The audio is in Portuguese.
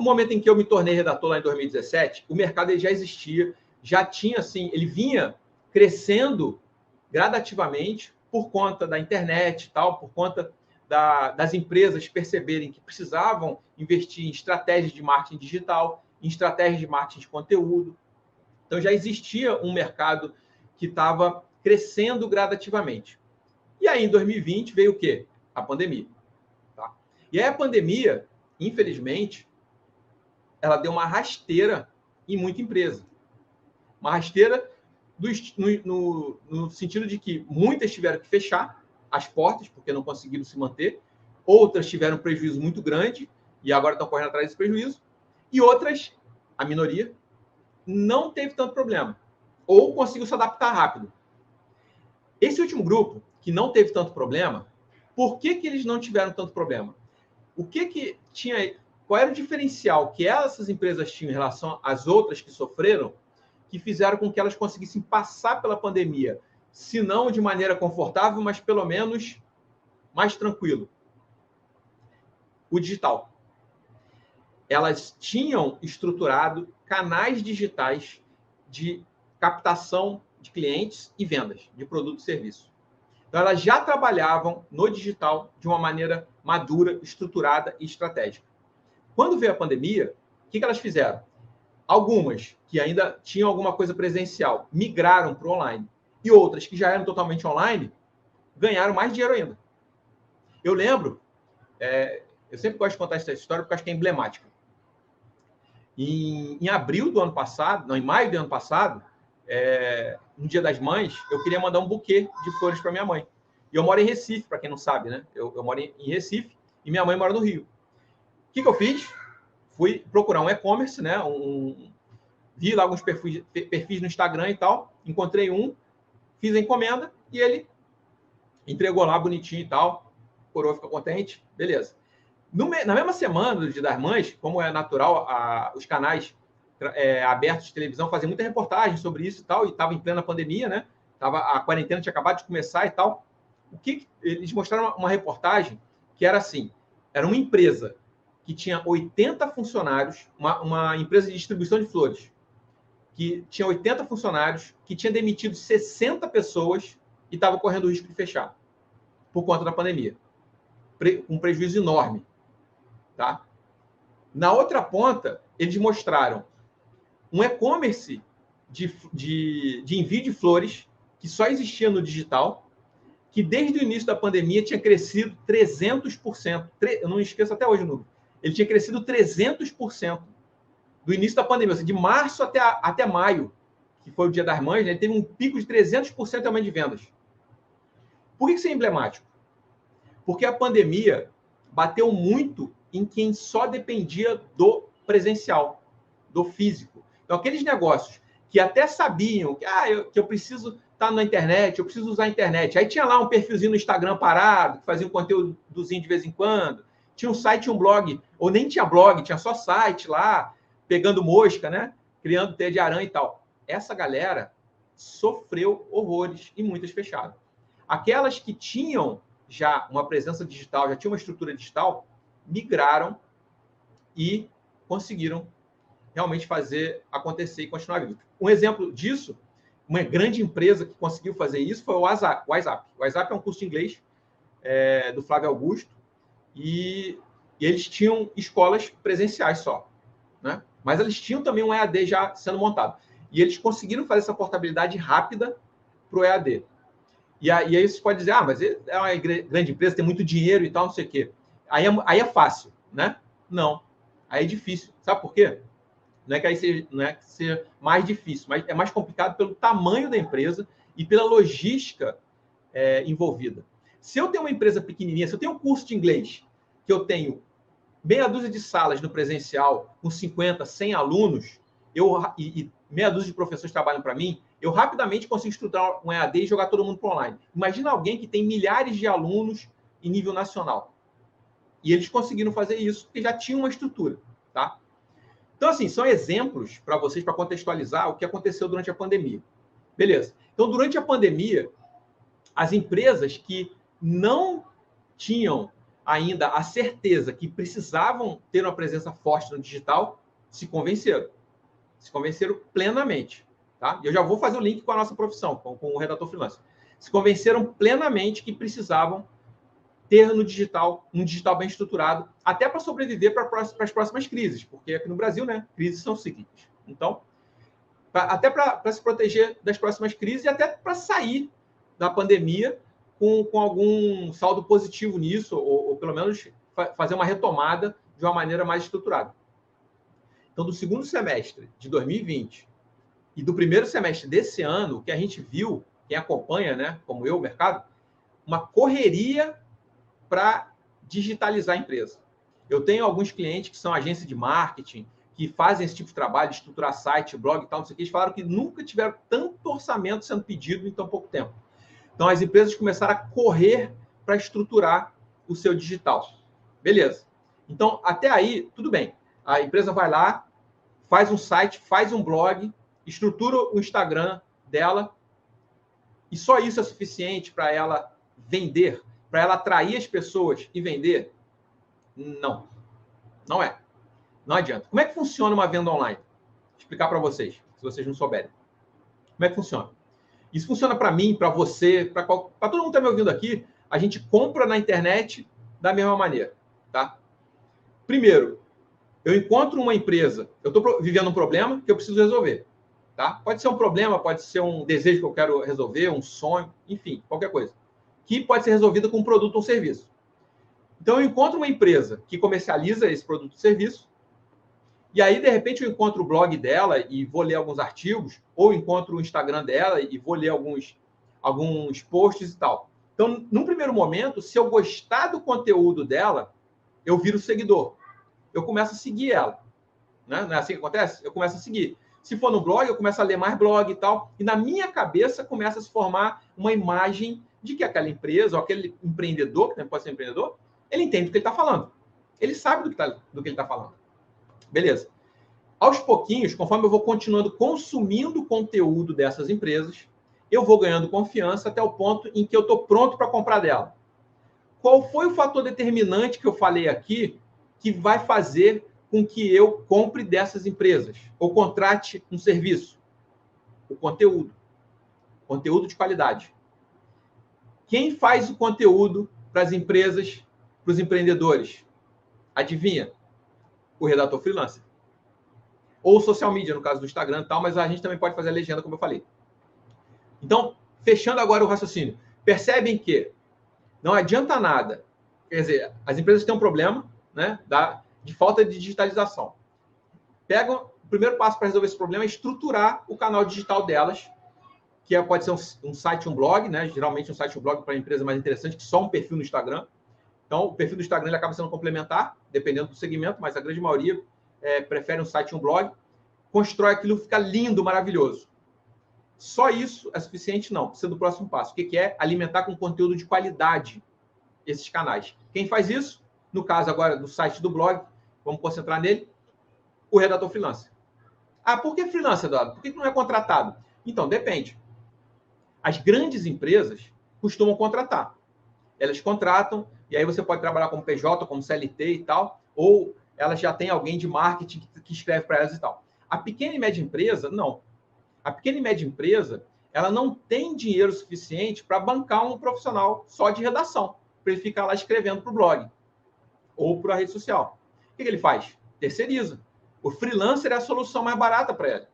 momento em que eu me tornei redator lá em 2017, o mercado ele já existia, já tinha assim, ele vinha crescendo gradativamente por conta da internet e tal, por conta das empresas perceberem que precisavam investir em estratégias de marketing digital, em estratégias de marketing de conteúdo. Então já existia um mercado que estava crescendo gradativamente. E aí, em 2020, veio o quê? A pandemia. Tá? E aí a pandemia, infelizmente, ela deu uma rasteira em muita empresa. Uma rasteira no sentido de que muitas tiveram que fechar as portas, porque não conseguiram se manter, outras tiveram um prejuízo muito grande e agora estão correndo atrás desse prejuízo, e outras, a minoria, não teve tanto problema, ou conseguiu se adaptar rápido. Esse último grupo, que não teve tanto problema, por que eles não tiveram tanto problema? O que tinha, qual era o diferencial que essas empresas tinham em relação às outras que sofreram, que fizeram com que elas conseguissem passar pela pandemia, se não de maneira confortável, mas pelo menos mais tranquilo? O digital. Elas tinham estruturado canais digitais de captação de clientes e vendas de produto e serviço. Então, elas já trabalhavam no digital de uma maneira madura, estruturada e estratégica. Quando veio a pandemia, o que elas fizeram? Algumas que ainda tinham alguma coisa presencial migraram para o online. E outras que já eram totalmente online ganharam mais dinheiro ainda. Eu lembro, eu sempre gosto de contar essa história porque acho que é emblemática. Em abril do ano passado, não, em maio do ano passado, no Dia das Mães, eu queria mandar um buquê de flores para minha mãe. E eu moro em Recife, para quem não sabe, né? Eu moro em Recife e minha mãe mora no Rio. O que eu fiz? Fui procurar um e-commerce, né? Vi lá alguns perfis no Instagram e tal, encontrei um, fiz a encomenda e ele entregou lá bonitinho e tal, a coroa fica contente, beleza. Na mesma semana do Dia das Mães, como é natural, os canais abertos de televisão fazem muita reportagem sobre isso e tal, e estava em plena pandemia, né? A quarentena tinha acabado de começar e tal. Eles mostraram uma reportagem que era assim, era uma empresa que tinha 80 funcionários, uma empresa de distribuição de flores, que tinha 80 funcionários, que tinha demitido 60 pessoas e estava correndo o risco de fechar por conta da pandemia. Um prejuízo enorme. Tá? Na outra ponta, eles mostraram um e-commerce de envio de flores que só existia no digital, que desde o início da pandemia tinha crescido 300%. Eu não esqueço até hoje o número. Ele tinha crescido 300% do início da pandemia, assim, de março até maio, que foi o Dia das Mães, né, ele teve um pico de 300% de aumento de vendas. Por que isso é emblemático? Porque a pandemia bateu muito em quem só dependia do presencial, do físico. Então, aqueles negócios que até sabiam que eu preciso estar na internet, eu preciso usar a internet. Aí tinha lá um perfilzinho no Instagram parado, que fazia um conteúdozinho de vez em quando. Tinha um site, um blog, ou nem tinha blog, tinha só site lá, pegando mosca, né? Criando teia de aranha e tal. Essa galera sofreu horrores e muitas fecharam. Aquelas que tinham já uma presença digital, já tinham uma estrutura digital, migraram e conseguiram realmente fazer acontecer e continuar vivo. Um exemplo disso, uma grande empresa que conseguiu fazer isso foi o WhatsApp. O WhatsApp é um curso de inglês do Flávio Augusto e eles tinham escolas presenciais só, né? Mas eles tinham também um EAD já sendo montado. E eles conseguiram fazer essa portabilidade rápida para o EAD. E aí você pode dizer, mas é uma grande empresa, tem muito dinheiro e tal, não sei o quê. Aí é fácil, né? Não. Aí é difícil. Sabe por quê? Não é que seja mais difícil, mas é mais complicado pelo tamanho da empresa e pela logística envolvida. Se eu tenho uma empresa pequenininha, se eu tenho um curso de inglês, que eu tenho meia dúzia de salas no presencial, com 50, 100 alunos, e meia dúzia de professores trabalham para mim, eu rapidamente consigo estruturar um EAD e jogar todo mundo para online. Imagina alguém que tem milhares de alunos em nível nacional. E eles conseguiram fazer isso, porque já tinham uma estrutura. Tá? Então, assim, são exemplos para vocês, para contextualizar o que aconteceu durante a pandemia. Beleza. Então, durante a pandemia, as empresas que não tinham ainda a certeza que precisavam ter uma presença forte no digital, se convenceram. Se convenceram plenamente. Tá? E eu já vou fazer o link com a nossa profissão, com o redator freelancer. Se convenceram plenamente que precisavam ter no digital, um digital bem estruturado, até para sobreviver para as próximas crises, porque aqui no Brasil, né, crises são cíclicas. Então, até para se proteger das próximas crises e até para sair da pandemia com algum saldo positivo nisso, ou pelo menos fazer uma retomada de uma maneira mais estruturada. Então, do segundo semestre de 2020 e do primeiro semestre desse ano, o que a gente viu, quem acompanha, né, como eu, o mercado, uma correria para digitalizar a empresa. Eu tenho alguns clientes que são agências de marketing, que fazem esse tipo de trabalho, de estruturar site, blog e tal, não sei o que, eles falaram que nunca tiveram tanto orçamento sendo pedido em tão pouco tempo. Então, as empresas começaram a correr para estruturar o seu digital. Beleza. Então, até aí, tudo bem. A empresa vai lá, faz um site, faz um blog, estrutura o Instagram dela, e só isso é suficiente para ela vender, para ela atrair as pessoas e vender? Não. Não é. Não adianta. Como é que funciona uma venda online? Vou explicar para vocês, se vocês não souberem. Como é que funciona? Isso funciona para mim, para você, para todo mundo que está me ouvindo aqui. A gente compra na internet da mesma maneira. Tá? Primeiro, eu encontro uma empresa, eu estou vivendo um problema que eu preciso resolver. Tá? Pode ser um problema, pode ser um desejo que eu quero resolver, um sonho, enfim, qualquer coisa. Que pode ser resolvida com um produto ou um serviço. Então, eu encontro uma empresa que comercializa esse produto ou serviço, e aí, de repente, eu encontro o blog dela e vou ler alguns artigos, ou encontro o Instagram dela e vou ler alguns posts e tal. Então, num primeiro momento, se eu gostar do conteúdo dela, eu viro seguidor. Eu começo a seguir ela. Né? Não é assim que acontece? Eu começo a seguir. Se for no blog, eu começo a ler mais blog e tal. E na minha cabeça começa a se formar uma imagem de que aquela empresa, ou aquele empreendedor, que também pode ser empreendedor, ele entende do que ele está falando. Ele sabe do que ele está falando. Beleza. Aos pouquinhos, conforme eu vou continuando consumindo o conteúdo dessas empresas, eu vou ganhando confiança até o ponto em que eu estou pronto para comprar dela. Qual foi o fator determinante que eu falei aqui que vai fazer com que eu compre dessas empresas ou contrate um serviço? O conteúdo. Conteúdo de qualidade. Quem faz o conteúdo para as empresas, para os empreendedores? Adivinha? O redator freelancer. Ou social media, no caso do Instagram e tal, mas a gente também pode fazer a legenda, como eu falei. Então, fechando agora o raciocínio, percebem que não adianta nada. Quer dizer, as empresas têm um problema, né, de falta de digitalização. Pegam, o primeiro passo para resolver esse problema é estruturar o canal digital delas, que pode ser um site, um blog, né? Geralmente um site, um blog para a empresa mais interessante que só um perfil no Instagram. Então, o perfil do Instagram ele acaba sendo complementar, dependendo do segmento, mas a grande maioria prefere um site, um blog, constrói aquilo, fica lindo, maravilhoso. Só isso é suficiente? Não. Precisa do próximo passo. O que é? Alimentar com conteúdo de qualidade esses canais. Quem faz isso? No caso agora do site do blog, vamos concentrar nele, o redator freelancer. Ah, por que freelancer, Eduardo? Por que não é contratado? Então, depende. As grandes empresas costumam contratar. Elas contratam, e aí você pode trabalhar como PJ, como CLT e tal, ou elas já têm alguém de marketing que escreve para elas e tal. A pequena e média empresa, não. A pequena e média empresa, ela não tem dinheiro suficiente para bancar um profissional só de redação, para ele ficar lá escrevendo para o blog ou para a rede social. O que ele faz? Terceiriza. O freelancer é a solução mais barata para ele.